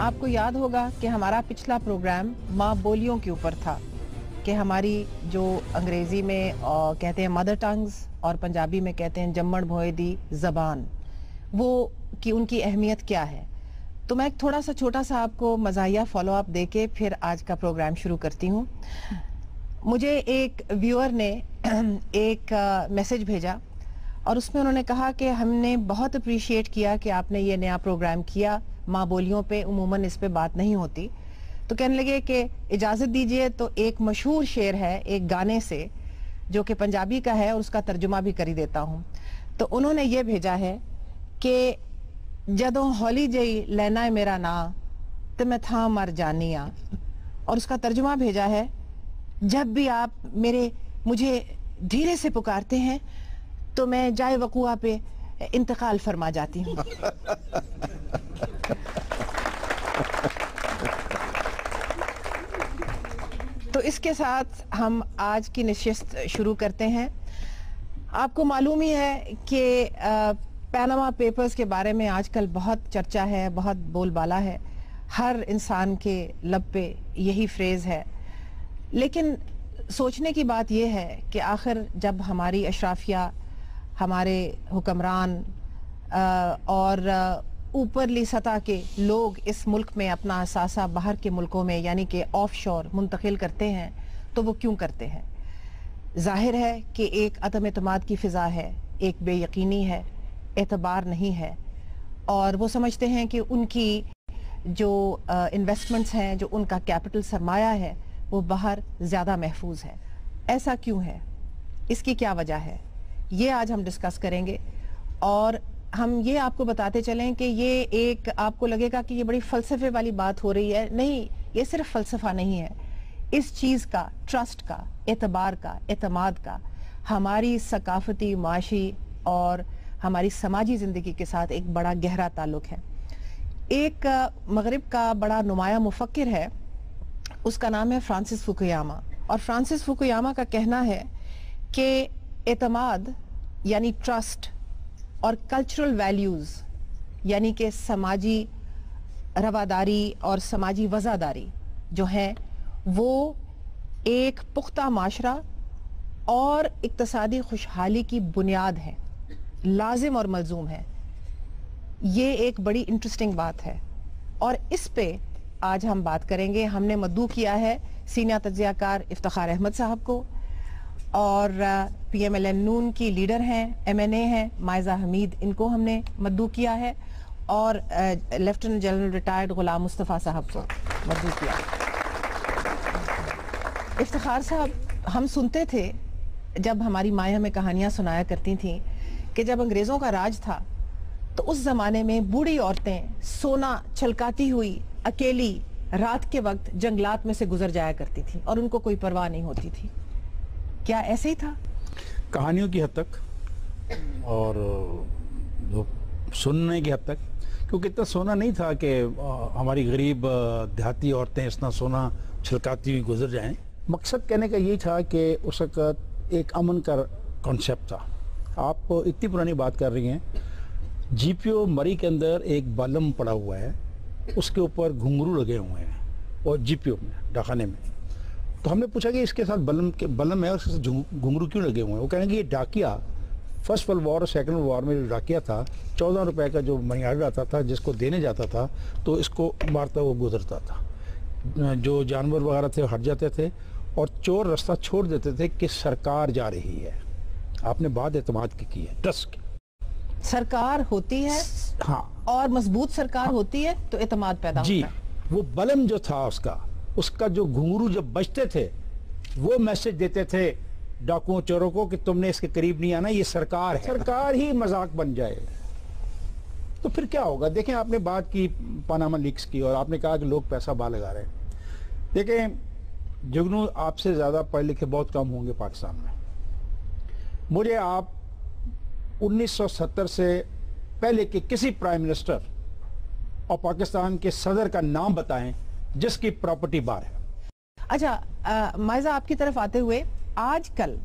آپ کو یاد ہوگا کہ ہمارا پچھلا پروگرام ماں بولیوں کے اوپر تھا کہ ہماری جو انگریزی میں کہتے ہیں مدر ٹنگز اور پنجابی میں کہتے ہیں جمن بھوئے دی زبان، وہ کہ ان کی اہمیت کیا ہے. تو میں ایک تھوڑا سا چھوٹا سا آپ کو مزاحیہ فالو اپ دے کے پھر آج کا پروگرام شروع کرتی ہوں. مجھے ایک ویور نے ایک میسج بھیجا اور اس میں انہوں نے کہا کہ ہم نے بہت اپریشیٹ کیا کہ آپ نے یہ نیا پروگرام کیا، ماں بولیوں پہ عموماً اس پہ بات نہیں ہوتی. تو کہنے لگے کہ اجازت دیجئے تو ایک مشہور شعر ہے ایک گانے سے جو کہ پنجابی کا ہے اور اس کا ترجمہ بھی کر دیتا ہوں. تو انہوں نے یہ بھیجا ہے کہ جدوں ہولی جئی لینا ہے میرا نا تو میں تھا مر جانی ہاں، اور اس کا ترجمہ بھیجا ہے جب بھی آپ مجھے دھیرے سے پکارتے ہیں تو میں جائے وقوع پہ انتقال فرما جاتی ہوں. تو اس کے ساتھ ہم آج کی نشست شروع کرتے ہیں. آپ کو معلوم ہی ہے کہ پیناما پیپرز کے بارے میں آج کل بہت چرچا ہے، بہت بول بالا ہے، ہر انسان کے لب پہ یہی فریز ہے. لیکن سوچنے کی بات یہ ہے کہ آخر جب ہماری اشرافیہ، ہمارے حکمران اور اوپرلی سطح کے لوگ اس ملک میں اپنا اثاثہ باہر کے ملکوں میں یعنی کہ آف شور منتقل کرتے ہیں تو وہ کیوں کرتے ہیں؟ ظاہر ہے کہ ایک عدم اعتماد کی فضا ہے، ایک بے یقینی ہے، اعتبار نہیں ہے، اور وہ سمجھتے ہیں کہ ان کی جو انویسٹمنٹس ہیں، جو ان کا کیپٹل سرمایہ ہے، وہ باہر زیادہ محفوظ ہے. ایسا کیوں ہے؟ اس کی کیا وجہ ہے؟ یہ آج ہم ڈسکس کریں گے. اور ہم یہ آپ کو بتاتے چلیں کہ یہ ایک آپ کو لگے گا کہ یہ بڑی فلسفے والی بات ہو رہی ہے. نہیں، یہ صرف فلسفہ نہیں ہے. اس چیز کا، ٹرسٹ کا، اعتبار کا، اعتماد کا ہماری ثقافتی، معاشی اور ہماری سماجی زندگی کے ساتھ ایک بڑا گہرا تعلق ہے. ایک مغرب کا بڑا نمایاں مفکر ہے، اس کا نام ہے فرانسس فوکویاما. اور فرانسس فوکویاما کا کہنا ہے کہ اعتماد یعنی ٹرسٹ اور کلچرل ویلیوز یعنی کہ سماجی رواداری اور سماجی وفاداری جو ہیں وہ ایک پختہ معاشرہ اور اقتصادی خوشحالی کی بنیاد ہے، لازم اور ملزوم ہے. یہ ایک بڑی انٹرسٹنگ بات ہے اور اس پہ آج ہم بات کریں گے. ہم نے مدعو کیا ہے سینئر تجزیہ کار افتخار احمد صاحب کو، اور پی ایم ایل این نون کی لیڈر ہیں، ایم این اے ہیں مائزہ حمید، ان کو ہم نے مدعو کیا ہے، اور lieutenant general retired Ghulam Mustafa صاحب کو مدعو کیا. افتخار صاحب، ہم سنتے تھے جب ہماری مائیں ہمیں کہانیاں سنایا کرتی تھیں کہ جب انگریزوں کا راج تھا تو اس زمانے میں بوڑھی عورتیں سونا چھلکاتی ہوئی اکیلی رات کے وقت جنگلات میں سے گزر جایا کرتی تھیں اور ان کو کوئی پرواہ نہیں ہوتی تھی. کیا ایسے ہی تھا؟ کہانیوں کی حد تک اور جو سننے کی حد تک، کیونکہ اتنا سونا نہیں تھا کہ ہماری غریب دیہاتی عورتیں اتنا سونا چھلکاتی ہوئی گزر جائیں. مقصد کہنے کا یہی تھا کہ اس وقت ایک امن کا کانسیپٹ تھا. آپ اتنی پرانی بات کر رہی ہیں، جی پی او مری کے اندر ایک بالم پڑا ہوا ہے، اس کے اوپر گھنگرو لگے ہوئے ہیں، اور جی پی او میں ڈاکخانے میں. تو ہم نے پوچھا کہ اس کے ساتھ بلم ہے اور اس کے ساتھ گھنگرو کیوں لگے ہوئے ہیں؟ وہ کہیں گے یہ ڈاکیا فرسٹ ورلڈ وار اور سیکنڈ ورلڈ وار میں جو ڈاکیا تھا 14 روپے کا جو منی آرڈر آتا تھا جس کو دینے جاتا تھا تو اس کو مارتا وہ گزرتا تھا. جو جانور وغیرہ تھے ہٹ جاتے تھے اور چور رستہ چھوڑ دیتے تھے کہ سرکار جا رہی ہے. آپ نے بات اعتماد کی ہے، ٹرسٹ کی. سرکار ہوتی ہے، ہاں، اور مضبوط سرکار ہوتی ہے تو اعتماد پیدا ہوتا ہے. جی، وہ بلم جو تھا اس کا جو گھنگرو جب بجتے تھے وہ میسج دیتے تھے ڈاکوؤں چوروں کو کہ تم نے اس کے قریب نہیں آنا، یہ سرکار ہے. سرکار ہی مذاق بن جائے تو پھر کیا ہوگا؟ دیکھیں، آپ نے بات کی پاناما لیکس کی اور آپ نے کہا کہ لوگ پیسہ باہر لگا رہے ہیں. دیکھیں جگنو، آپ سے زیادہ پڑھے لکھے بہت کم ہوں گے پاکستان میں. مجھے آپ 1970 سے پہلے کے کسی پرائم منسٹر اور پاکستان کے صدر کا نام بتائیں جس کی پراپرٹی بار ہے. اچھا مائزہ، آپ کی طرف آتے ہوئے، آج کل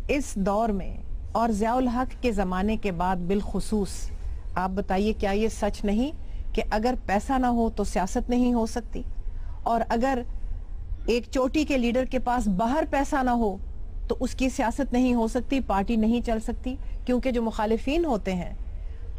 اس دور میں اور ضیاء الحق کے زمانے کے بعد بالخصوص آپ بتائیے کیا یہ سچ نہیں کہ اگر پیسہ نہ ہو تو سیاست نہیں ہو سکتی, اور اگر ایک چوٹی کے لیڈر کے پاس باہر پیسہ نہ ہو تو اس کی سیاست نہیں ہو سکتی, پارٹی نہیں چل سکتی, کیونکہ جو مخالفین ہوتے ہیں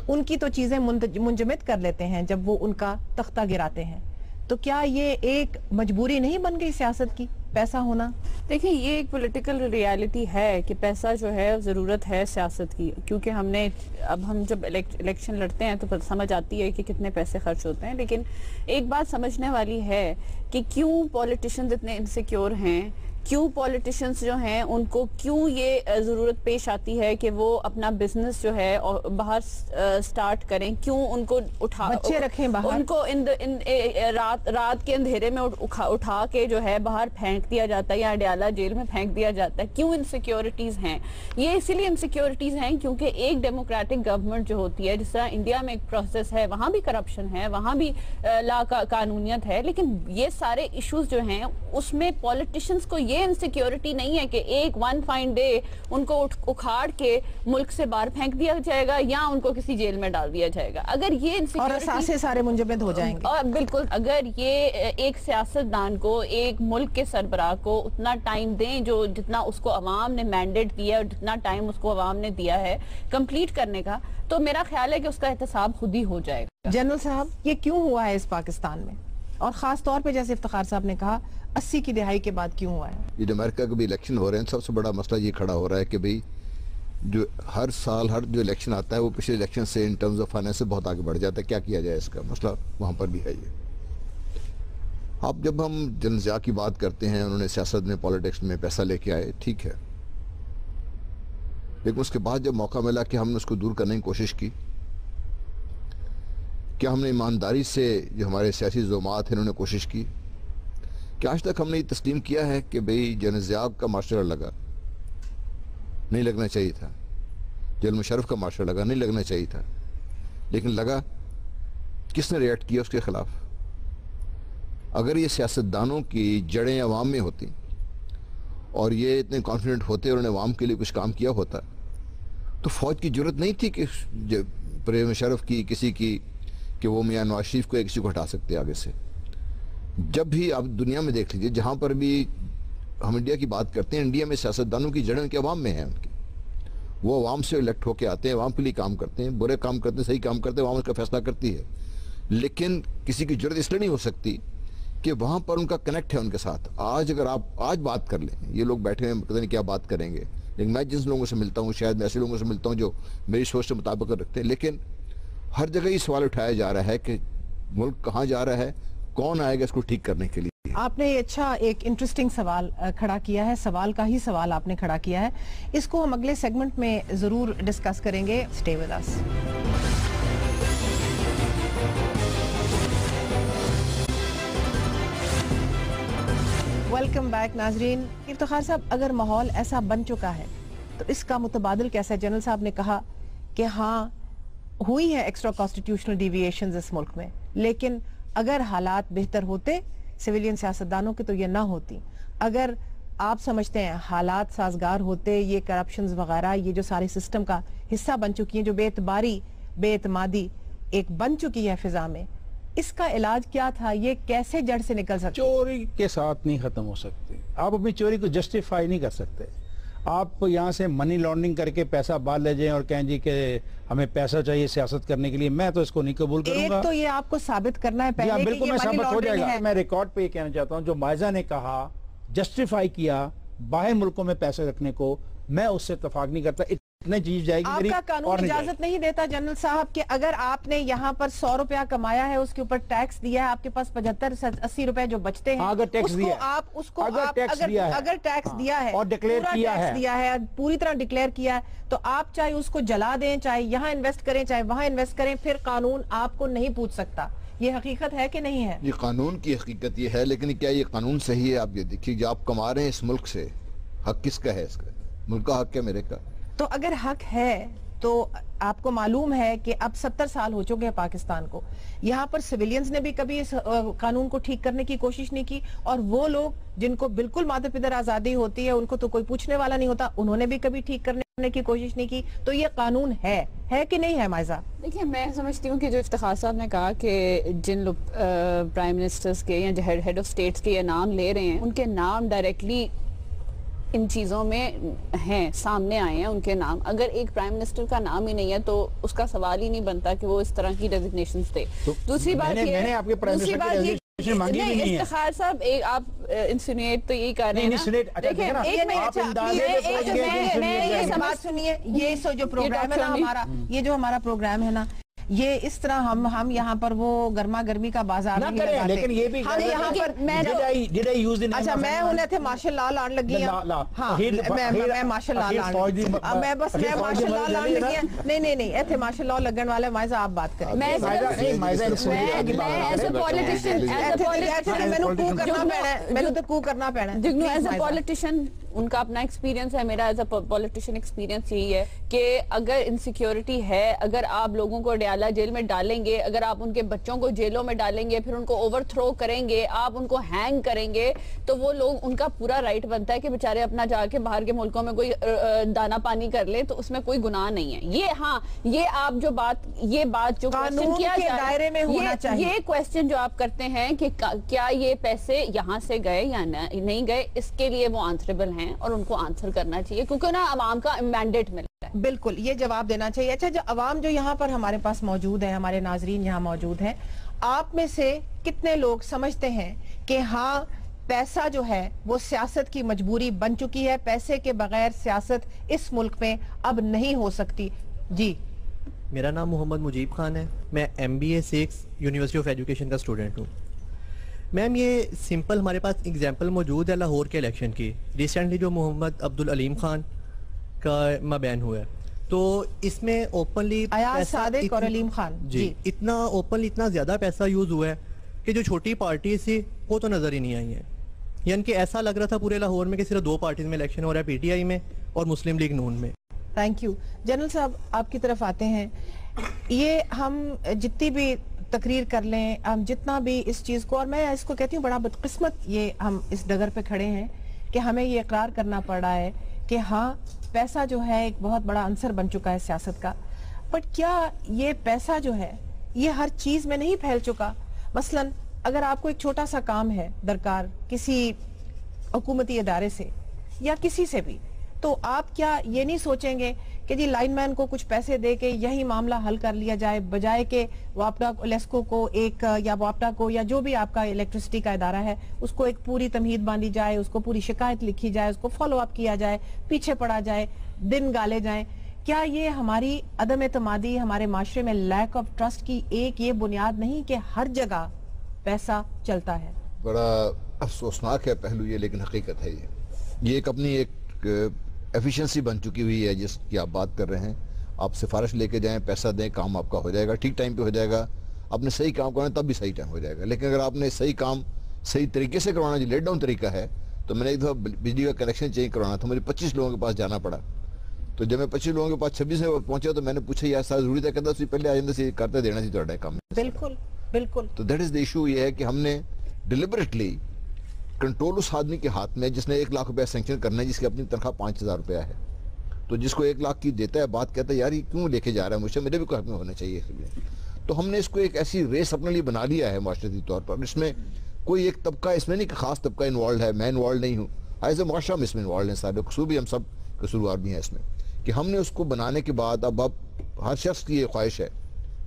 ان کی تو چیزیں منجمد کر لیتے ہیں جب وہ ان کا تختہ گراتے ہیں. تو کیا یہ ایک مجبوری نہیں بن گئی سیاست کی, پیسا ہونا؟ دیکھیں یہ ایک پولیٹیکل ریالٹی ہے کہ پیسہ جو ہے ضرورت ہے سیاست کی, کیونکہ ہم جب الیکشن لڑتے ہیں تو سمجھ آتی ہے کہ کتنے پیسے خرچ ہوتے ہیں. لیکن ایک بات سمجھنے والی ہے کہ کیوں پولیٹیشنز اتنے انسیکیور ہیں, کیوں پولیٹیشنز جو ہیں ان کو کیوں یہ ضرورت پیش آتی ہے کہ وہ اپنا بزنس جو ہے باہر سٹارٹ کریں, کیوں ان کو بچے رکھیں باہر, ان کو رات کے اندھیرے میں اٹھا کے جو ہے باہر پھینک دیا جاتا ہے یا اڈیالہ جیل میں پھینک دیا جاتا ہے. کیوں انسیکیورٹیز ہیں؟ یہ اسی لیے انسیکیورٹیز ہیں کیونکہ ایک ڈیموکریٹک گورنمنٹ جو ہوتی ہے, جس طرح انڈیا میں ایک پروسیس ہے, وہاں بھی کرپشن ہے, وہاں بھی لا قانونیت ہے, لیکن یہ سارے ایشوز جو ہیں اس میں پولیٹیشنز کو یہ انسیکیورٹی نہیں ہے کہ ایک ون فائن ڈے ان کو اکھاڑ کے ملک سے باہر پھینک دیا جائے گا یا ان کو کسی جیل میں ڈال دیا جائے گا. اگر یہ اور اساسے سارے منجمد ہو جائیں گے. بالکل, اگر یہ ایک سیاستدان کو, ایک ملک کے سربراہ کو اتنا ٹائم دیں جو جتنا اس کو عوام نے مینڈیٹ دیا ہے اور جتنا ٹائم اس کو عوام نے دیا ہے کمپلیٹ کرنے کا, تو میرا خیال ہے کہ اس کا احتساب خود ہی ہو جائے گا. جنرل صاحب, یہ کیوں ہوا ہے اس پاکستان میں, اور خاص طور پہ جیسے افتخار صاحب نے کہا 80 کی دہائی کے بعد کیوں ہوا ہے؟ یہ جو امریکہ کے بھی الیکشن ہو رہے ہیں, سب سے بڑا مسئلہ یہ کھڑا ہو رہا ہے کہ بھئی جو ہر سال ہر جو الیکشن آتا ہے وہ پچھلے الیکشن سے ان ٹرمز آف فائنینس سے بہت آگے بڑھ جاتا ہے. کیا کیا جائے اس کا مسئلہ وہاں پر بھی ہے. یہ اب جب ہم جنرل ضیاء کی بات کرتے ہیں, انہوں نے سیاست میں پالیٹکس میں پیسہ لے کے آئے, ٹھیک ہے, لیکن اس کے بعد جب موقع ملا کہ ہم نے اس کو دور کرنے کی کوشش کی, کیا ہم نے ایمانداری سے جو ہمارے سیاسی زعمات ہیں انہوں نے کوشش کی؟ کہ آج تک ہم نے یہ تسلیم کیا ہے کہ بھئی جنرل ضیاء کا مارشل لگا, نہیں لگنا چاہیے تھا, جنرل مشرف کا مارشل لگا, نہیں لگنا چاہیے تھا, لیکن لگا, کس نے ریئیکٹ کیا اس کے خلاف؟ اگر یہ سیاستدانوں کی جڑیں عوام میں ہوتی اور یہ اتنے کانفیڈنٹ ہوتے اور انہیں عوام کے لیے کچھ کام کیا ہوتا تو فوج کی ضرورت نہیں تھی کہ پرویز مشرف کی, کسی کی, کہ وہ میاں نواز شریف کو یا کسی کو ہٹا سکتے آگے سے. جب بھی آپ دنیا میں دیکھ لیجئے, جہاں پر بھی ہم انڈیا کی بات کرتے ہیں, انڈیا میں سیاستدانوں کی جڑیں ان کے عوام میں ہیں. ان کی وہ عوام سے الیکٹ ہو کے آتے ہیں, عوام کے لیے کام کرتے ہیں, برے کام کرتے ہیں, صحیح کام کرتے ہیں, عوام اس کا فیصلہ کرتی ہے. لیکن کسی کی جڑت اس لیے نہیں ہو سکتی کہ وہاں پر ان کا کنیکٹ ہے ان کے ساتھ. آج اگر آپ آج بات کر لیں, یہ لوگ بیٹھے ہیں پتہ نہیں کیا بات کریں گے, لیکن میں جن لوگوں سے ملتا ہوں شاید میں ایسے لوگوں سے ملتا ہوں جو میری سوچ سے مطابق رکھتے ہیں. لیکن ہر جگہ یہ سوال اٹھایا جا رہا ہے کہ ملک کہاں جا رہا ہے, کون آئے گا اس کو ٹھیک کرنے کے لیے. آپ نے اچھا ایک انٹرسٹنگ سوال کھڑا کیا ہے, سوال کا ہی سوال آپ نے کھڑا کیا ہے. اس کو ہم اگلے سیگمنٹ میں ضرور ڈسکس کریں گے. Stay with us. Welcome back ناظرین. افتخار صاحب, اگر ماحول ایسا بن چکا ہے تو اس کا متبادل کیسا ہے؟ جنرل صاحب نے کہا کہ ہاں ہوئی ہے ایکسٹرا کانسٹیٹیوشنل ڈیویشنز اس ملک میں, لیکن اگر حالات بہتر ہوتے سویلین سیاستدانوں کے تو یہ نہ ہوتی. اگر آپ سمجھتے ہیں حالات سازگار ہوتے, یہ کرپشنز وغیرہ یہ جو سارے سسٹم کا حصہ بن چکی ہیں, جو بے اعتباری بے اعتمادی ایک بن چکی ہے فضا میں, اس کا علاج کیا تھا؟ یہ کیسے جڑ سے نکل سکتے؟ چوری کے ساتھ نہیں ختم ہو سکتی. آپ اپنی چوری کو جسٹیفائی نہیں کر سکتے. آپ یہاں سے منی لانڈرنگ کر کے پیسہ باہر لے جائیں اور کہیں جی کہ ہمیں پیسہ چاہیے سیاست کرنے کے لیے, میں تو اس کو نہیں قبول کروں گا. ایک تو یہ آپ کو ثابت کرنا ہے پہلے کہ بالکل یہ میں منی ثابت ہو جائے لانڈرنگ گا. ہے. میں ریکارڈ پہ یہ کہنا چاہتا ہوں, جو مائزہ نے کہا جسٹیفائی کیا باہر ملکوں میں پیسے رکھنے کو, میں اس سے اتفاق نہیں کرتا. اتنے چیز جائے گی آپ کا قانون اجازت نہیں دیتا جنرل صاحب کہ اگر آپ نے یہاں پر 100 روپیہ کمایا ہے, اس کے اوپر ٹیکس دیا ہے, آپ کے پاس 75-80 روپے جو بچتے ہیں, اگر ٹیکس دیا ہے اور ڈکلیئر کیا ہے, پوری طرح ڈکلیئر کیا ہے, تو آپ چاہے اس کو جلا دیں, چاہے یہاں انویسٹ کریں, چاہے وہاں انویسٹ کریں, پھر قانون آپ کو نہیں پوچھ سکتا. یہ حقیقت ہے کہ نہیں ہے؟ یہ قانون کی حقیقت یہ ہے, لیکن کیا یہ قانون صحیح ہے؟ آپ یہ دیکھیے, جو آپ کما رہے ہیں اس ملک سے, حق کس کا ہے؟ اس کا ملک کا حق ہے, میرے کا. تو اگر حق ہے تو آپ کو معلوم ہے کہ اب 70 سال ہو چکے ہیں پاکستان کو. یہاں پر سویلینز نے بھی کبھی اس قانون کو ٹھیک کرنے کی کوشش نہیں کی, اور وہ لوگ جن کو بالکل مادر پدر آزادی ہوتی ہے ان کو تو کوئی پوچھنے والا نہیں ہوتا, انہوں نے بھی کبھی ٹھیک کرنے کی کوشش نہیں کی. تو یہ قانون ہے کہ نہیں ہے مائزہ؟ دیکھیں میں سمجھتی ہوں کہ جو افتخار صاحب نے کہا کہ جن لوگ پرائم منسٹرز کے یا ہیڈ آف سٹیٹس کے یہ نام لے رہے ہیں, ان کے نام ڈائریکٹلی ان چیزوں میں ہیں, سامنے آئے ہیں ان کے نام. اگر ایک پرائم منسٹر کا نام ہی نہیں ہے تو اس کا سوال ہی نہیں بنتا کہ وہ اس طرح کی ڈیزگنیشنز دے. دوسری بات یہ افتخار صاحب آپ انسینیٹ تو یہی کر رہے ہیں یہ جو پروگرام ہے نا ہمارا, یہ جو ہمارا پروگرام ہے نا, یہ اس طرح ہم یہاں پر وہ گرما گرمی کا بازار نہیں لگاتے. لیکن یہ بھی اچھا میں ہوں تھے ماشاء اللہ آن لگی میں ماشاء اللہ میں بس میں ماشاء اللہ آن لگی نہیں ایتھے ماشاء اللہ لگن والے مائزہ آپ بات کریں. ایز اے پولیٹیشین ان کا اپنا ایکسپیرینس ہے, میرا ایز اے پولیٹیشین ایکسپیرینس یہی ہے کہ اگر انسیکیورٹی ہے, اگر آپ لوگوں کو ڈیالہ جیل میں ڈالیں گے, اگر آپ ان کے بچوں کو جیلوں میں ڈالیں گے, پھر ان کو اوور تھرو کریں گے, آپ ان کو ہینگ کریں گے, تو وہ لوگ, ان کا پورا رائٹ بنتا ہے کہ بیچارے اپنا جا کے باہر کے ملکوں میں کوئی دانا پانی کر لیں, تو اس میں کوئی گناہ نہیں ہے. یہ ہاں یہ آپ جو بات جو کوسچن کیا دائرے میں ہونا چاہیے, یہ کوسچن جو آپ کرتے ہیں کہ کیا یہ پیسے یہاں سے گئے یا نہیں گئے, اس کے لیے وہ آنسریبل ہیں اور ان کو آنسر کرنا چاہیے, کیونکہ نا عوام کا مینڈیٹ ملتا ہے. بالکل یہ جواب دینا چاہیے. اچھا جو عوام جو یہاں پر ہمارے پاس موجود ہے, ہمارے ناظرین یہاں موجود ہیں, آپ میں سے کتنے لوگ سمجھتے ہیں کہ ہاں پیسہ جو ہے وہ سیاست کی مجبوری بن چکی ہے, پیسے کے بغیر سیاست اس ملک میں اب نہیں ہو سکتی؟ جی میرا نام محمد مجیب خان ہے, میں MBA 6 یونیورسٹی آف ایجوکیشن کا اسٹوڈنٹ ہوں. میم یہ سمپل ہمارے پاس اگزامپل موجود ہے لاہور کے الیکشن کی. ریسنٹلی جو محمد عبدالعلیم خان کا مبین ہوا ہے, تو اس میں اوپنلی صادق اور علیم خان جی اتنا اوپنلی اتنا زیادہ پیسہ یوز ہوا ہے کہ جو چھوٹی پارٹیز تھی وہ تو نظر ہی نہیں آئی ہیں. یعنی کہ ایسا لگ رہا تھا پورے لاہور میں کہ صرف 2 پارٹیز میں الیکشن ہو رہا ہے, PTI میں اور مسلم لیگ نون میں. Thank you. جنرل صاحب آپ کی طرف آتے ہیں. یہ ہم جتنی بھی تقریر کر لیں, ہم جتنا بھی اس چیز کو, اور میں اس کو کہتی ہوں بڑا بدقسمت یہ ہم اس ڈگر پہ کھڑے ہیں کہ ہمیں یہ اقرار کرنا پڑ رہا ہے کہ ہاں پیسہ جو ہے ایک بہت بڑا عنصر بن چکا ہے سیاست کا, بٹ کیا یہ پیسہ جو ہے یہ ہر چیز میں نہیں پھیل چکا؟ مثلا اگر آپ کو ایک چھوٹا سا کام ہے درکار کسی حکومتی ادارے سے یا کسی سے بھی, تو آپ کیا یہ نہیں سوچیں گے کہ جی لائن مین کو کچھ پیسے دے کے یہی معاملہ حل کر لیا جائے, بجائے کہ واپڈا لیسکو کو ایک یا واپڈا کو یا جو بھی آپ کا الیکٹرسٹی کا ادارہ ہے اس کو ایک پوری تمہید باندھی جائے, اس کو پوری شکایت لکھی جائے, اس کو فالو اپ کیا جائے, پیچھے پڑا جائے, دن گالے جائیں. کیا یہ ہماری عدم اعتمادی, ہمارے معاشرے میں لیک آف ٹرسٹ کی ایک یہ بنیاد نہیں کہ ہر جگہ پیسہ چلتا ہے؟ بڑا افسوسناک ہے پہلو یہ, لیکن حقیقت ہے یہ ایک اپنی ایک ایفیشنسی بن چکی ہوئی ہے جس کی آپ بات کر رہے ہیں. آپ سفارش لے کے جائیں, پیسہ دیں, کام آپ کا ہو جائے گا, ٹھیک ٹائم پہ ہو جائے گا. آپ نے صحیح کام کرنا تب بھی صحیح ٹائم ہو جائے گا. لیکن اگر آپ نے صحیح کام صحیح طریقے سے کروانا, جو لیٹ ڈاؤن طریقہ ہے, تو میں نے ایک دفعہ بجلی کا کنیکشن چینج کروانا تھا, مجھے 25 لوگوں کے پاس جانا پڑا. تو جب میں 25 لوگوں کے پاس 26 میں پہنچا تو میں نے پوچھا یار سارا ضروری تھا, کہتا اس سے پہلے آئندہ سے کرتے دینا سی تھوڑا کام. بالکل بالکل. تو دیٹ از دی ایشو. یہ ہے کہ ہم نے ڈیلیبریٹلی کنٹرول اس آدمی کے ہاتھ میں جس نے 1 لاکھ روپیہ سینکشن کرنا ہے, جس کی اپنی تنخواہ 5000 روپیہ ہے, تو جس کو 1 لاکھ کی دیتا ہے, بات کہتا ہے یار یہ کیوں لے کے جا رہا ہے مجھے, میرے بھی کوئی حق میں ہونا چاہیے. تو ہم نے اس کو ایک ایسی ریس اپنے لیے بنا لیا ہے معاشرتی طور پر. اس میں کوئی ایک طبقہ, اس میں نہیں کہ خاص طبقہ انوالوڈ ہے, میں انوالوڈ نہیں ہوں, ایز اے معاشرہ ہم اس میں انوالوڈ ہیں سارے, قصور بھی ہم سب قصوروار بھی ہیں اس میں. کہ ہم نے اس کو بنانے کے بعد اب ہر شخص کی یہ خواہش ہے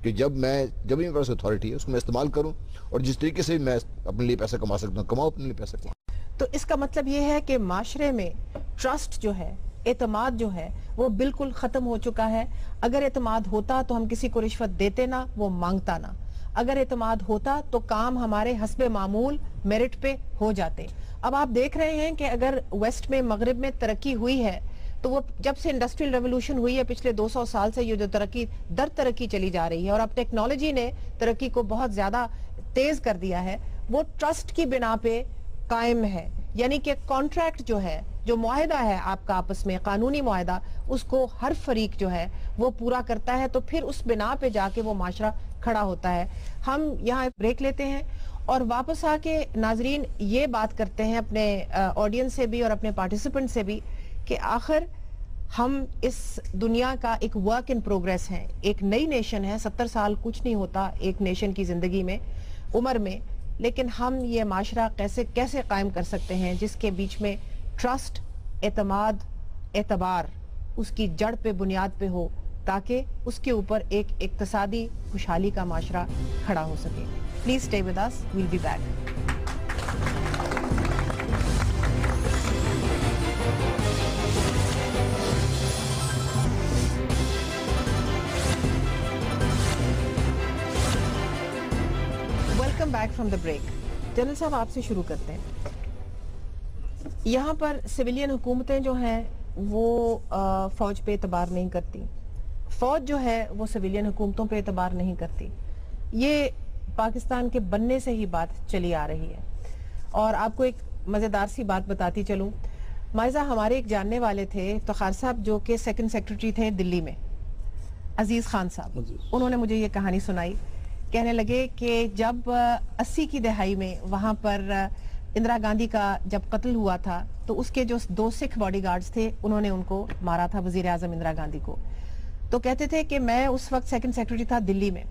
کہ جب بھی میرے پاس اتھارٹی ہے اس کو میں استعمال کروں, اور جس طریقے سے میں اپنے لیے پیسہ کما سکتا ہوں کماؤ, اپنے لیے پیسہ کماؤ. تو اس کا مطلب یہ ہے کہ معاشرے میں ٹرسٹ جو ہے, اعتماد جو ہے وہ بالکل ختم ہو چکا ہے. اگر اعتماد ہوتا تو ہم کسی کو رشوت دیتے نہ, وہ مانگتا نہ. اگر اعتماد ہوتا تو کام ہمارے حسب معمول میرٹ پہ ہو جاتے. اب آپ دیکھ رہے ہیں کہ اگر ویسٹ میں, مغرب میں ترقی ہوئی ہے, تو وہ جب سے انڈسٹریل ریولوشن ہوئی ہے پچھلے 200 سال سے یہ جو ترقی چلی جا رہی ہے, اور اب ٹیکنالوجی نے ترقی کو بہت زیادہ تیز کر دیا ہے, وہ ٹرسٹ کی بنا پہ قائم ہے. یعنی کہ کانٹریکٹ جو ہے، جو معاہدہ ہے آپ کا آپس میں، قانونی معاہدہ، اس کو ہر فریق جو ہے وہ پورا کرتا ہے، تو پھر اس بنا پہ جا کے وہ معاشرہ کھڑا ہوتا ہے. ہم یہاں بریک لیتے ہیں اور واپس آ کے ناظرین یہ بات کرتے ہیں اپنے آڈینس سے بھی اور اپنے پارٹیسپنٹ سے بھی کہ آخر ہم اس دنیا کا ایک ورک ان پروگریس ہیں. ایک نئی نیشن ہے، 70 سال کچھ نہیں ہوتا ایک نیشن کی زندگی میں، عمر میں، لیکن ہم یہ معاشرہ کیسے قائم کر سکتے ہیں جس کے بیچ میں ٹرسٹ، اعتماد، اعتبار اس کی جڑ پہ، بنیاد پہ ہو، تاکہ اس کے اوپر ایک اقتصادی خوشحالی کا معاشرہ کھڑا ہو سکے. Please stay with us, we'll be back. Welcome back from the break. General صاحب آپ سے شروع کرتے ہیں. یہاں پر سویلین حکومتیں جو ہیں وہ فوج پہ اعتبار نہیں کرتی، فوج جو ہے وہ سویلین حکومتوں پہ اعتبار نہیں کرتی. یہ پاکستان کے بننے سے ہی بات چلی آ رہی ہے. اور آپ کو ایک مزیدار سی بات بتاتی چلوں. مائزہ ہمارے ایک جاننے والے تھے افتخار صاحب، جو کہ سیکنڈ سیکرٹری تھے دلی میں، عزیز خان صاحب. انہوں نے مجھے یہ کہانی سنائی. کہنے لگے کہ جب 80 کی دہائی میں وہاں پر اندرا گاندھی کا جب قتل ہوا تھا تو اس کے جو 2 سکھ باڈی گارڈز تھے انہوں نے ان کو مارا تھا، وزیر اعظم اندرا گاندھی کو. تو کہتے تھے کہ میں اس وقت سیکنڈ سیکرٹری تھا دلی میں.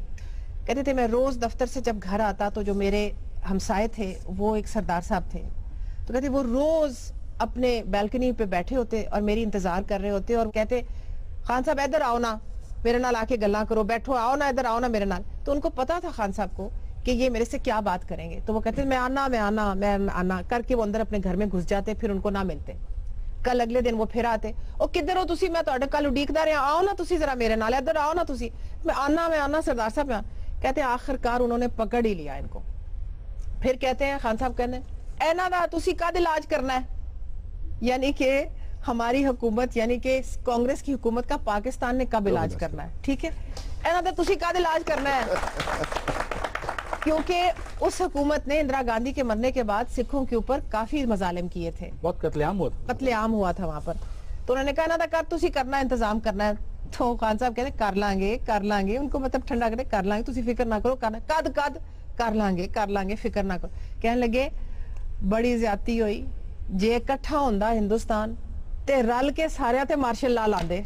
کہتے تھے میں روز دفتر سے جب گھر آتا تو جو میرے ہمسائے تھے وہ ایک سردار صاحب تھے، تو کہتے وہ روز اپنے بیلکنی پہ بیٹھے ہوتے اور میری انتظار کر رہے ہوتے اور کہتے خان صاحب ادھر آؤ نا، میرے نال آ کے گلاں کرو، بیٹھو، آؤ نا ادھر، آؤ نا میرے نال. تو ان کو پتا تھا خان صاحب کو کہ یہ میرے سے کیا بات کریں گے. تو وہ کہتے میں آنا کر کے وہ اندر اپنے گھر میں گھس جاتے، پھر ان کو نہ ملتے. کل اگلے دن وہ پھر آتے، او کدھر ہو تسی، میں تہاڈے کل اڈیکدا رہا، آؤ نا تسی ذرا میرے نال، ادھر آؤ نا تسی. میں آنا سردار صاحب. میں کہتے ہیں آخر کار انہوں نے پکڑ ہی لیا ان کو. پھر کہتے ہیں خان صاحب کہنے اینا دا تسی کد علاج کرنا ہے. یعنی کہ ہماری حکومت، یعنی کہ کانگریس کی حکومت کا پاکستان نے کب علاج کرنا ہے. ٹھیک ہے، اینا دا تسی کد علاج کرنا ہے. کیونکہ اس حکومت نے اندرا گاندھی کے مرنے کے بعد سکھوں کے اوپر کافی مظالم کیے تھے، بہت قتل عام ہوا تھا وہاں پر. تو انہوں نے کہا نا تھا تسی کرنا ہے، انتظام کرنا ہے. تو خان صاحب کہتے کر لیں گے. ان کو مطلب ٹھنڈا کرتے، کر لیں گے، تسی فکر نہ کرو، کد کر لیں گے، فکر نہ کرو. کہنے لگے بڑی زیادتی ہوئی، جے اکٹھا ہوندا ہندوستان تے رل کے سارے تے مارشل لا لاندے.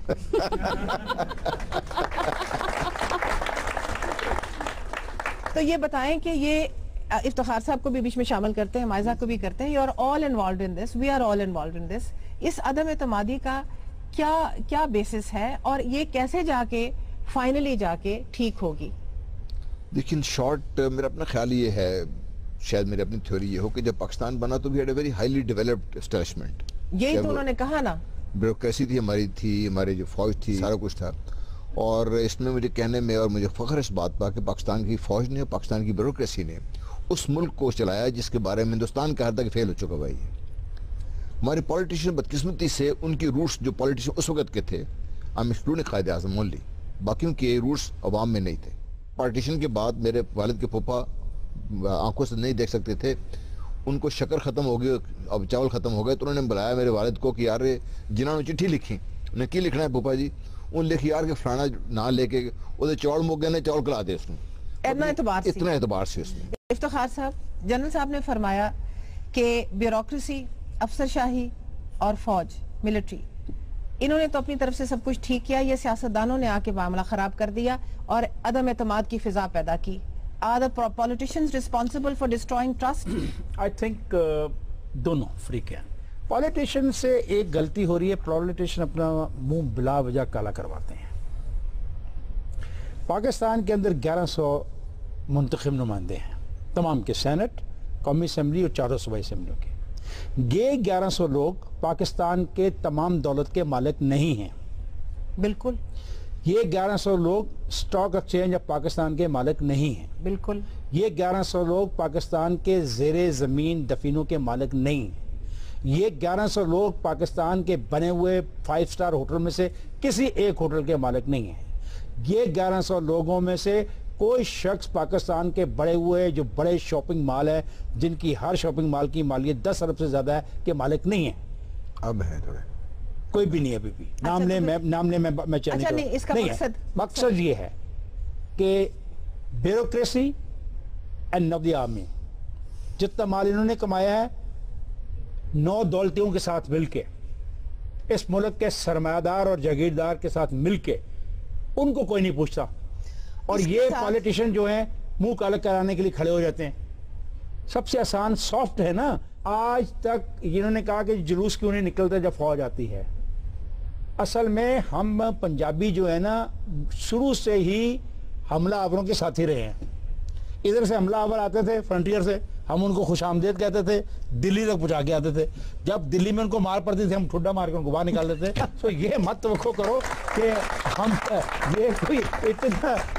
تو یہ بتائیں کہ یہ افتخار صاحب کو بھی بیچ میں شامل کرتے ہیں، مائزہ کو بھی کرتے ہیں. You are all involved in this, we are all involved in this. اس عدم اعتمادی کا کیا بیسس ہے اور یہ کیسے جا کے فائنلی جا کے ٹھیک ہوگی؟ لیکن شارٹ میرا اپنا خیال یہ ہے، شاید میری اپنی تھیوری یہ ہو کہ جب پاکستان بنا تو we had a very highly developed establishment. یہی تو انہوں نے کہا نا، بیوروکریسی تھی ہماری جو فوج تھی، سارا کچھ تھا. اور اس میں مجھے کہنے میں اور مجھے فخر اس بات پر کہ پاکستان کی فوج نے، پاکستان کی بیوروکریسی نے اس ملک کو چلایا جس کے بارے میں ہندوستان کہا تھا کہ فیل ہو چکا بھائی. ہمارے پولیٹیشین بدقسمتی سے ان کی روٹس جو پولیٹیشین اس وقت کے تھے، ہم ایکسکلوڈنگ قائد اعظم اونلی، باقیوں کے روٹس عوام میں نہیں تھے. پارٹیشن کے بعد میرے والد کے پھوپھا آنکھوں سے نہیں دیکھ سکتے تھے، ان کو شکر ختم ہو گئی، اب چاول ختم ہو گئے. تو انہوں نے بلایا میرے والد کو کہ یار جنہوں نے چٹھی لکھی، انہیں کی لکھنا ہے پھوپھا جی؟ ان لکھ یار کہ فلانا نہ لے کے وہ چاول مک گئے نے، چاول کلا دے اس میں. اتنا اعتبار سے اس میں. افتخار صاحب، جنرل صاحب نے فرمایا کہ بیوروکریسی، افسر شاہی اور فوج، ملٹری، انہوں نے تو اپنی طرف سے سب کچھ ٹھیک کیا، یہ سیاستدانوں نے آ کے معاملہ خراب کر دیا اور عدم اعتماد کی فضا پیدا کی. Are the politicians responsible for destroying trust? I think دونوں فریق ہیں. پولیٹیشین سے ایک غلطی ہو رہی ہے، پولیٹیشین اپنا منہ بلا وجہ کالا کرواتے ہیں. پاکستان کے اندر 1100 منتخب نمائندے ہیں، تمام کے سینٹ، قومی اسمبلی اور 4 صوبائی اسمبلیوں کے. یہ 1100 لوگ پاکستان کے تمام دولت کے مالک نہیں ہیں. بالکل. یہ 1100 لوگ سٹاک ایکسچینج آف پاکستان کے مالک نہیں ہیں. بالکل. یہ 1100 لوگ پاکستان کے زیر زمین دفینوں کے مالک نہیں ہیں. یہ 1100 لوگ پاکستان کے بنے ہوئے 5 سٹار ہوٹل میں سے کسی ایک ہوٹل کے مالک نہیں ہیں. یہ 1100 لوگوں میں سے کوئی شخص پاکستان کے بڑے ہوئے جو بڑے شاپنگ مال ہے جن کی ہر شاپنگ مال کی مالیت 10 ارب سے زیادہ ہے کے مالک نہیں ہے. اب ہے تھوڑے کوئی بھی نہیں ہے ابھی بھی. نام لے میں اچھا نہیں، اس کا مقصد یہ ہے کہ bureaucracy and no the army, جتنا مال انہوں نے کمایا ہے 9 دولتیوں کے ساتھ مل کے، اس ملک کے سرمایہ دار اور جاگیردار کے ساتھ مل کے، ان کو کوئی نہیں پوچھتا. اور یہ پالیٹیشن جو ہیں منہ کالا کرانے کے لیے کھڑے ہو جاتے ہیں. سب سے آسان سافٹ ہے نا. آج تک انہوں نے کہا کہ جلوس کیوں نہیں نکلتا جب فوج آتی ہے. اصل میں ہم پنجابی جو ہے نا شروع سے ہی حملہ آوروں کے ساتھی رہے ہیں. ادھر سے حملہ آور آتے تھے فرنٹیئر سے، ہم ان کو خوش آمدید کہتے تھے، دلی تک پہنچا کے آتے تھے. جب دلی میں ان کو مار پڑتی تھی ہم ٹھڈا مار کے ان کو باہر نکال دیتے. تو یہ مت توقع کرو کہ ہم یہ کوئی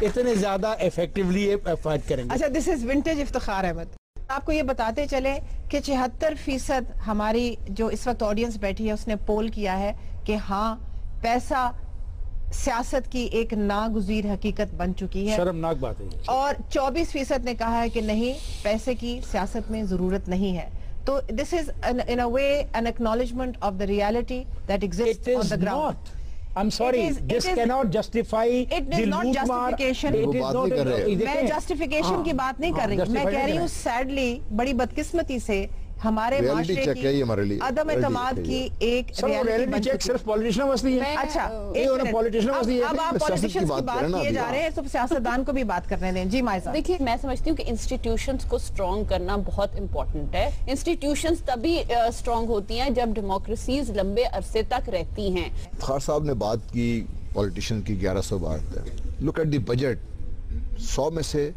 اتنے زیادہ ایفیکٹولی فائٹ کریں گے. اچھا، دس از ونٹیج افتخار احمد. آپ کو یہ بتاتے چلیں کہ 76% ہماری جو اس وقت آڈینس بیٹھی ہے اس نے پول کیا ہے کہ ہاں پیسہ سیاست کی ایک ناگزیر حقیقت بن چکی ہے. شرمناک بات ہے. اور 24% نے کہا ہے کہ نہیں، پیسے کی سیاست میں ضرورت نہیں ہے. تو this is in a way an acknowledgement of the reality that exists on the ground. I'm sorry, this cannot justify it is not justification. میں justification کی بات نہیں کر رہی، میں کہہ رہی ہوں sadly بڑی بدقسمتی سے ہمارے معاشرے کی عدم اعتماد کی ایک ریالٹی بن چکی. صرف پولیٹیشن وستی ہے. اچھا اب آپ پولیٹیشنز کی بات کیے جا رہے ہیں تو سیاستدان کو بھی بات کرنے دیں. جی مائزہ. دیکھیے میں سمجھتی ہوں کہ انسٹیٹیوشنز کو سٹرونگ کرنا بہت امپورٹنٹ ہے. انسٹیٹیوشنز تبھی سٹرونگ ہوتی ہیں جب ڈیموکریسیز لمبے عرصے تک رہتی ہیں. خار صاحب نے بات کی پولیٹیشن کی 1100 بات ہے. لک ایٹ دی بجٹ، 100 میں سے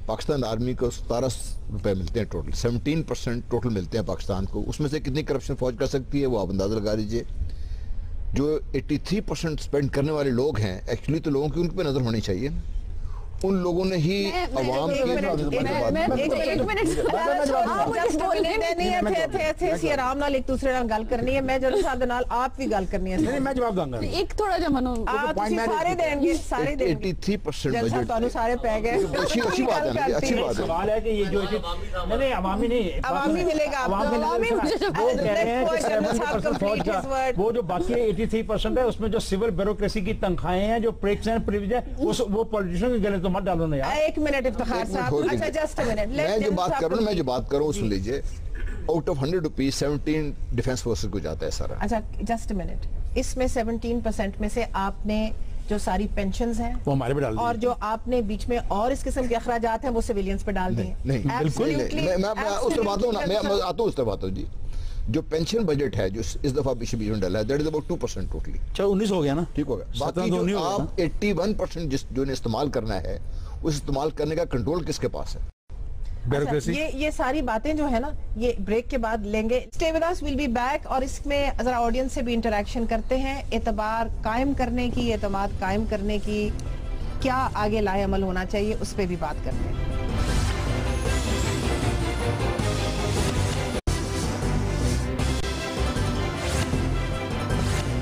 پاکستان آرمی کو 17 روپے ملتے ہیں ٹوٹل، 17% ٹوٹل ملتے ہیں پاکستان کو. اس میں سے کتنی کرپشن فوج کر سکتی ہے وہ آپ اندازہ لگا لیجیے. جو 83% سپینڈ کرنے والے لوگ ہیں ایکچولی تو لوگوں کی ان پہ نظر ہونی چاہیے. ان لوگوں نے ہی عوام آرام نال ایک دوسرے نال گل کرنی ہے. میں جنرل صاحب نال آپ بھی گل کرنی ہے. میں جواب دوں گا. ایک تھوڑا جا منو سارے دیں گے، سارے دیں گے. 83% بجٹ سارے پہ گئے. اچھی بات ہے، اچھی بات ہے. سوال ہے کہ یہ جو نہیں عوامی نہیں، عوامی ملے گا. وہ جو باقی 83% ہے اس میں جو سول بیوروکریسی کی تنخواہیں ہیں، جو پریکس ہیں، پریویج ہے، وہ پولیٹیشن کے گلے تو مت ڈالو نا یار. ایک منٹ افتخار صاحب. اچھا جسٹ منٹ. میں جو بات کروں سن لیجئے. Out of 100 rupees 17 defence forces کو جاتا ہے سارا. اچھا جسٹ منٹ. اس میں 17% میں سے آپ نے جو ساری پینشنز ہیں وہ ہمارے پہ ڈال دی، اور جو آپ نے بیچ میں اور اس قسم کے اخراجات ہیں وہ سویلینز پہ ڈال دیے. نہیں بالکل نہیں. میں اس پر بات ہوں نا، میں آتا ہوں اس پر بات ہوں. جی جو پینشن بجٹ ہے جو اس دفعہ پیچھے بیچ میں ڈالا ہے دیٹ از اباؤٹ 2% ٹوٹلی. چلو 19 ہو گیا نا، ٹھیک ہو گیا. باقی جو آپ 81% جو نے استعمال کرنا ہے اس استعمال کرنے کا کنٹرول کس کے پاس ہے؟ یہ ساری باتیں جو ہے نا یہ بریک کے بعد لیں گے. Stay with us, we'll be back. اور اس میں ذرا آڈینس سے بھی انٹریکشن کرتے ہیں. اعتبار قائم کرنے کی، اعتماد قائم کرنے کی کیا آگے لائے عمل ہونا چاہیے اس پہ بھی بات کرتے ہیں.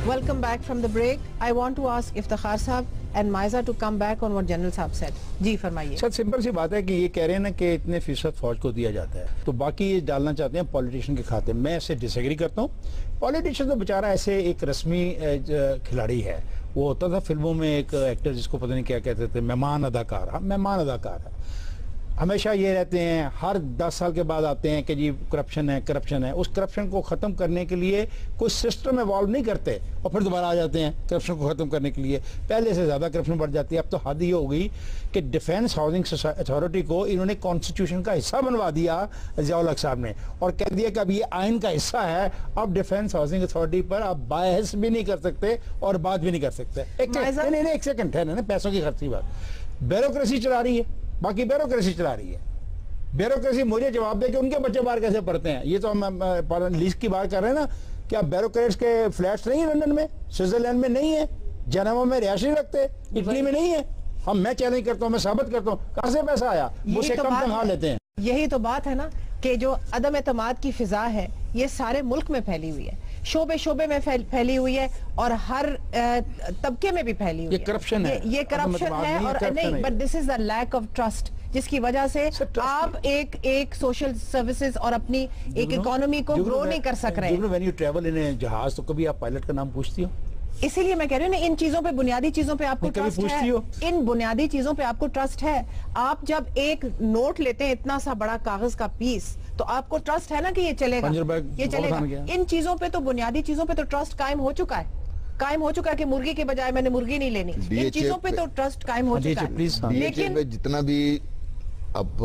Welcome back from the break. I want to ask Iftikhar Sahab and Maiza to come back on what General Sahab said. جی فرمائیے. سر سمپل سی بات ہے کہ یہ کہہ رہے ہیں نا کہ اتنے فیصد فوج کو دیا جاتا ہے تو باقی یہ ڈالنا چاہتے ہیں پولیٹیشین کے کھاتے. میں اسے ڈس ایگری کرتا ہوں. پولیٹیشین تو بیچارہ ایسے ایک رسمی کھلاڑی ہے. وہ ہوتا تھا فلموں میں ایک ایکٹر جس کو پتہ نہیں کیا کہتے تھے، مہمان اداکار. ہاں مہمان اداکار ہے. ہمیشہ یہ رہتے ہیں، ہر 10 سال کے بعد آتے ہیں کہ جی کرپشن ہے کرپشن ہے. اس کرپشن کو ختم کرنے کے لیے کوئی سسٹم ایوالو نہیں کرتے اور پھر دوبارہ آ جاتے ہیں کرپشن کو ختم کرنے کے لیے. پہلے سے زیادہ کرپشن بڑھ جاتی ہے. اب تو حد یہ ہو گئی کہ ڈیفینس ہاؤسنگ اتھارٹی کو انہوں نے کانسٹیٹیوشن کا حصہ بنوا دیا ضیاء الحق صاحب نے، اور کہہ دیا کہ اب یہ آئین کا حصہ ہے. اب ڈیفینس ہاؤسنگ اتھارٹی پر آپ بحث بھی نہیں کر سکتے اور بات بھی نہیں کر سکتے. ایک سیکنڈ ہے نا، پیسوں کی خرچی بات. بیوروکریسی چلا رہی ہے، باقی بیوروکریسی چلا رہی ہے. بیوروکریسی مجھے جواب دے کہ ان کے بچے باہر کیسے پڑھتے ہیں. یہ تو ہم لیز کی بات کر رہے ہیں نا. کیا بیوروکریٹس کے فلیٹس نہیں ہیں لندن میں، سوئٹزرلینڈ میں نہیں ہے، جنیوا میں رہائش نہیں رکھتے، اٹلی میں نہیں ہے؟ میں چیلنج کرتا ہوں، میں ثابت کرتا ہوں کہاں سے پیسہ آیا. وہ سے کم تنخواہ لیتے ہیں. یہی تو بات ہے نا. کہ جو عدم اعتماد کی فضا ہے یہ سارے ملک میں پھیلی ہوئی ہے, شعبے شعبے میں پھیلی ہوئی ہے, اور ہر طبقے میں بھی پھیلی ہوئی ہے. یہ کرپشن ہے, یہ کرپشن ہے, اور نہیں, but this is the lack of trust, جس کی وجہ سے آپ ایک سوشل سروسز اور اپنی ایک اکانومی کو گرو نہیں کر سک رہے. وین یو ٹریول ان جہاز تو کبھی آپ پائلٹ کا نام پوچھتی ہو؟ اسی لیے میں کہہ رہی ہوں نا, ان چیزوں پہ, بنیادی چیزوں پہ آپ کو ٹرسٹ ہے, ان بنیادی چیزوں پہ آپ کو ٹرسٹ ہے. آپ جب ایک نوٹ لیتے ہیں اتنا سا بڑا کاغذ کا پیس, تو آپ کو ٹرسٹ ہے نا کہ یہ چلے گا, یہ چلے گا. ان چیزوں پہ تو, بنیادی چیزوں پہ تو ٹرسٹ قائم ہو چکا ہے, کہ مرغی کے بجائے میں نے مرغی نہیں لینی. ان چیزوں پہ تو ٹرسٹ قائم ہو چکا ہے. لیکن جتنا بھی اب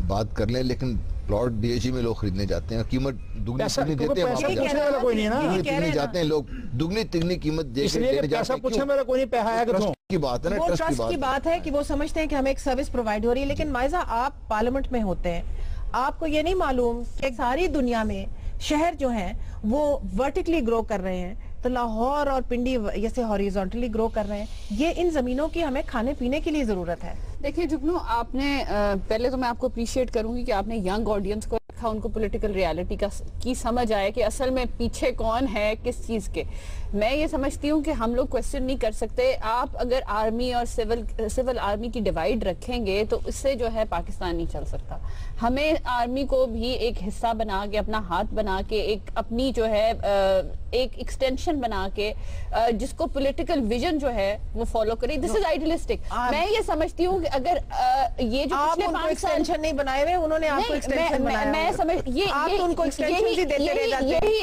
بات کر لیں, لیکن پلاٹ ڈی ایچ میں لوگ خریدنے جاتے ہیں, قیمت دگنی دیتے ہیں, جاتے ہیں لوگ دگنی تگنی قیمت دے کی بات ہے نا. وہ ٹرسٹ کی بات ہے کہ وہ سمجھتے ہیں کہ ہمیں ایک سروس پرووائڈ ہو رہی ہے. لیکن مائزہ, آپ پارلیمنٹ میں ہوتے ہیں, آپ کو یہ نہیں معلوم کہ ساری دنیا میں شہر جو ہیں وہ ورٹیکلی گرو کر رہے ہیں, تو لاہور اور پنڈی جیسے ہاریزونٹلی گرو کر رہے ہیں. یہ ان زمینوں کی ہمیں کھانے پینے کے لیے ضرورت ہے. دیکھیں جگنو, آپ نے پہلے تو میں آپ کو اپریشیٹ کروں گی کہ آپ نے ینگ آڈینس کو رکھا, ان کو پولیٹیکل ریالٹی کی سمجھ آئے کہ اصل میں پیچھے کون ہے کس چیز کے. میں یہ سمجھتی ہوں کہ ہم لوگ کویسچن نہیں کر سکتے. آپ اگر آرمی اور سول آرمی کی ڈیوائیڈ رکھیں گے تو اس سے جو ہے پاکستان نہیں چل سکتا. ہمیں آرمی کو بھی ایک حصہ بنا کے, اپنا ہاتھ بنا کے, ایک اپنی جو ہے ایک ایکسٹینشن بنا کے, جس کو پولیٹیکل ویژن جو ہے وہ فالو کرے. دس از آئیڈیلسٹک. میں یہ سمجھتی ہوں کہ اگر یہ جو پچھلے 5 سال نہیں بنائے ہوئے, انہوں نے آپ کو ایکسٹینشن بنایا, میں سمجھ یہی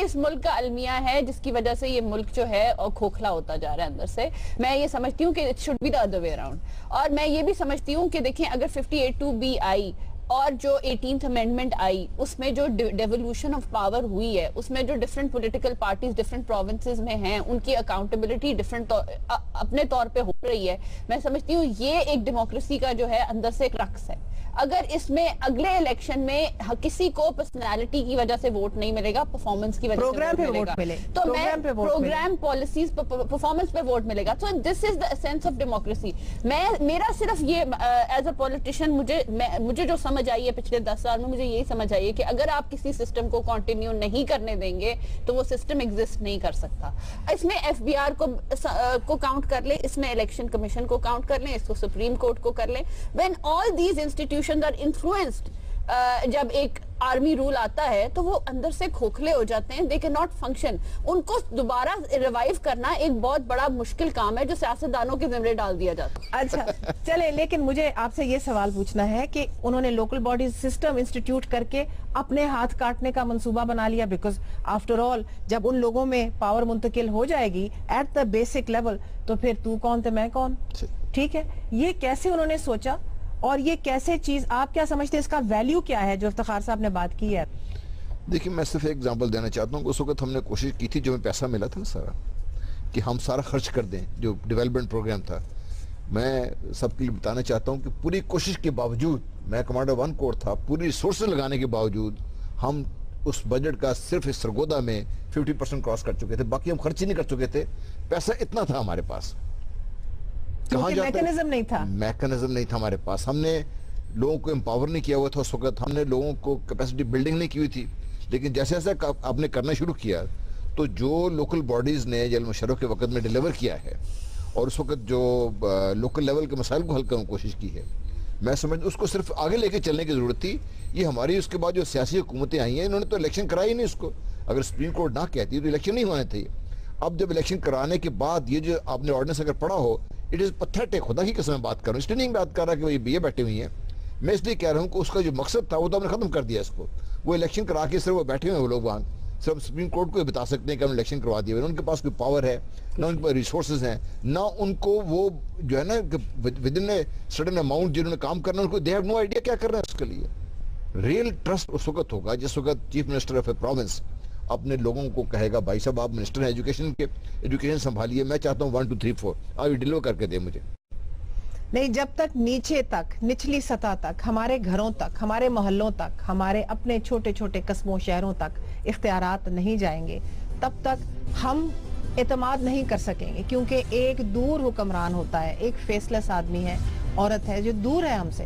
اس ملک کا المیہ ہے جس کی وجہ سے یہ ملک جو ہے کھوکھلا ہوتا جا رہا ہے اندر سے. میں یہ سمجھتی ہوں کہ it should be the other way around. اور میں یہ بھی سمجھتی ہوں کہ دیکھیں, اگر 58(2)B آئی اور جو 18th امینڈمنٹ آئی, اس میں جو ڈیولوشن آف پاور ہوئی ہے, اس میں جو different political parties different provinces میں ہیں, ان کی اکاؤنٹیبلٹی ڈیفرنٹ اپنے طور پہ ہو رہی ہے. میں سمجھتی ہوں یہ ایک ڈیموکریسی کا جو ہے اندر سے ایک رقص ہے. اگر اس میں اگلے الیکشن میں کسی کو پرسنالٹی کی وجہ سے ووٹ نہیں ملے گا, پرفارمنس کی وجہ سے ووٹ ملے گا, تو میں پروگرام پالیسیز پرفارمنس پہ ووٹ ملے گا. سو دس از دا سینس آف ڈیموکریسی. میرا صرف یہ ایز اے پولیٹیشین, مجھے جو سمجھ آئی ہے پچھلے 10 سال میں, مجھے یہی سمجھ آئی ہے کہ اگر آپ کسی سسٹم کو کنٹینیو نہیں کرنے دیں گے تو وہ سسٹم ایگزسٹ نہیں کر سکتا. اس میں ایف بی آر کو کاؤنٹ کر لیں, اس میں الیکشن کمیشن کو کاؤنٹ کر لیں, اس کو سپریم کورٹ کو کر لیں. when all these institutions are influenced, جب ایک آرمی رول آتا ہے تو وہ اندر سے کھوکھلے ہو جاتے ہیں, they cannot function. ان کو دوبارہ ریوائیو کرنا ایک بہت بڑا مشکل کام ہے جو سیاستدانوں کے ذمہ ڈال دیا جاتا ہے. اچھا چلے, لیکن مجھے آپ سے یہ سوال پوچھنا ہے کہ انہوں نے لوکل باڈیز سسٹم انسٹیٹیوٹ کر کے اپنے ہاتھ کاٹنے کا منصوبہ بنا لیا, بیکاز آفٹر آل جب ان لوگوں میں پاور منتقل ہو جائے گی ایٹ دا بیسک لیول, تو پھر تو کون تو میں کون. ٹھیک ہے, یہ کیسے انہوں نے سوچا, اور یہ کیسے چیز, آپ کیا سمجھتے ہیں اس کا ویلیو کیا ہے جو افتخار صاحب نے بات کی ہے؟ دیکھیں, میں صرف ایک ایگزامپل دینا چاہتا ہوں کہ اس وقت ہم نے کوشش کی تھی, جو ہمیں پیسہ ملا تھا نا سارا, کہ ہم سارا خرچ کر دیں جو ڈیولپمنٹ پروگرام تھا. میں سب کے لیے بتانا چاہتا ہوں کہ پوری کوشش کے باوجود, میں کمانڈر 1 کور تھا, پوری ریسورسز لگانے کے باوجود ہم اس بجٹ کا صرف اس سرگودا میں 50% کراس کر چکے تھے. باقی ہم خرچ ہی نہیں کر چکے تھے. پیسہ اتنا تھا ہمارے پاس, میکنزم نہیں تھا. میکنزم نہیں تھا ہمارے پاس. ہم نے لوگوں کو امپاور نہیں کیا ہوا تھا اس وقت, ہم نے لوگوں کو کیپیسٹی بلڈنگ نہیں کی ہوئی تھی. لیکن جیسے جیسے آپ نے کرنا شروع کیا, تو جو لوکل باڈیز نے جنرل مشرف کے وقت میں ڈیلیور کیا ہے, اور اس وقت جو لوکل لیول کے مسائل کو حل کرنے کی کوشش کی ہے, میں سمجھتا اس کو صرف آگے لے کے چلنے کی ضرورت تھی. یہ ہماری اس کے بعد جو سیاسی حکومتیں آئی ہیں, انہوں نے تو الیکشن کرائی نہیں اس کو. اگر سپریم کورٹ نہ کہتی تو الیکشن نہیں ہونے تھے. اب جب الیکشن کرانے کے بعد یہ جو آپ نے آرڈیننس اگر پڑھا ہو, اٹ از پتھیٹک. خدا کی قسم میں بات کر رہا ہوں, اس لیے نہیں بات کر رہا کہ یہ بیٹھے ہوئی ہیں. میں اس لیے کہہ رہا ہوں کہ اس کا جو مقصد تھا وہ تو ہم نے ختم کر دیا اس کو. وہ الیکشن کرا کے صرف وہ بیٹھے ہوئے ہیں, وہ لوگ وہاں صرف سپریم کورٹ کو یہ بتا سکتے ہیں کہ ہم نے الیکشن کروا دیا. ان کے پاس کوئی پاور ہے نہ, ان کے پاس ریسورسز ہیں نہ, ان کو وہ جو ہے نا with in a sudden amount جنہوں نے کام کرنا, ان کو دے ہیو نو آئیڈیا کیا کر رہے ہیں اس کے لیے. ریئل ٹرسٹ اس وقت ہوگا جس وقت chief minister of a province اپنے لوگوں کو کہے گا, بھائی صاحب آپ منسٹر ہیں ایجوکیشن کے, ایجوکیشن سنبھالیے, میں چاہتا ہوں 1 2 3 4 آپ یہ ڈیلیور کر کے دیں مجھے. نہیں, جب تک نیچے تک, نچلی سطح تک, ہمارے گھروں تک, ہمارے محلوں تک, ہمارے اپنے چھوٹے چھوٹے قصبوں شہروں تک اختیارات نہیں جائیں گے, تب تک ہم اعتماد نہیں کر سکیں گے. کیونکہ ایک دور حکمران ہوتا ہے, ایک فیسلیس آدمی ہے, عورت ہے جو دور ہے ہم سے.